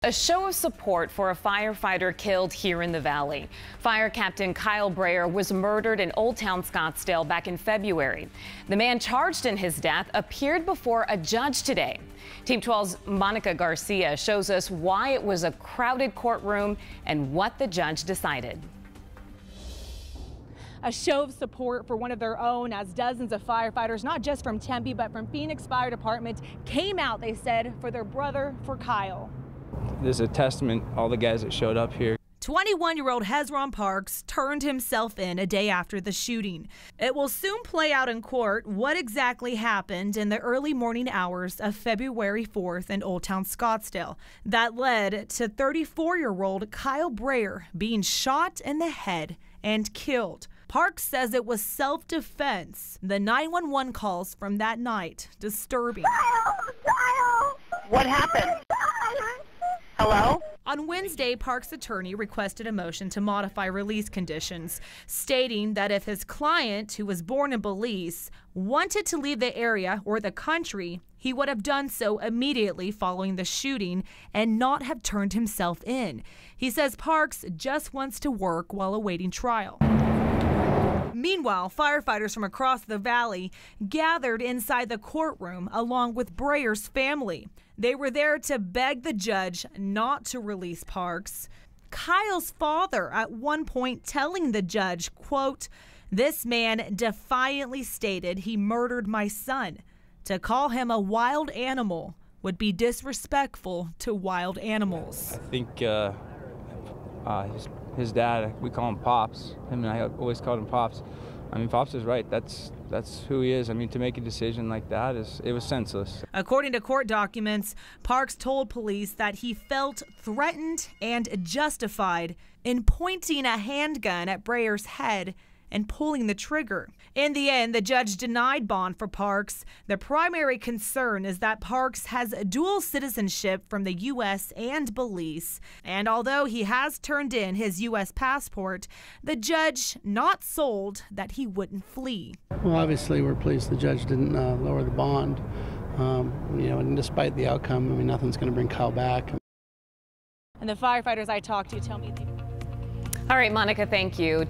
A show of support for a firefighter killed here in the valley. Fire Captain Kyle Brayer was murdered in Old Town Scottsdale back in February. The man charged in his death appeared before a judge today. Team 12's Monica Garcia shows us why it was a crowded courtroom and what the judge decided. A show of support for one of their own, as dozens of firefighters, not just from Tempe, but from Phoenix Fire Department, came out, they said, for their brother, for Kyle. There's a testament, all the guys that showed up here. 21-year-old Hezron Parks turned himself in a day after the shooting. It will soon play out in court what exactly happened in the early morning hours of February 4th in Old Town Scottsdale that led to 34-year-old Kyle Brayer being shot in the head and killed. Parks says it was self-defense. The 911 calls from that night disturbing. What happened? Hello? On Wednesday, Parks' attorney requested a motion to modify release conditions, stating that if his client, who was born in Belize, wanted to leave the area or the country, he would have done so immediately following the shooting and not have turned himself in. He says Parks just wants to work while awaiting trial. Meanwhile, firefighters from across the valley gathered inside the courtroom along with Brayer's family. They were there to beg the judge not to release Parks. Kyle's father at one point telling the judge, quote, "This man defiantly stated he murdered my son. To call him a wild animal would be disrespectful to wild animals." I think his dad, we call him Pops. Him and I always called him Pops. I mean, Pops is right. That's who he is. I mean, to make a decision like that, it was senseless. According to court documents, Parks told police that he felt threatened and justified in pointing a handgun at Brayer's head and pulling the trigger. In the end, the judge denied bond for Parks. The primary concern is that Parks has dual citizenship from the U.S. and Belize. And although he has turned in his U.S. passport, the judge not sold that he wouldn't flee. Well, obviously, we're pleased the judge didn't lower the bond. And despite the outcome, I mean, nothing's going to bring Kyle back. And the firefighters I talked to tell me. All right, Monica, thank you.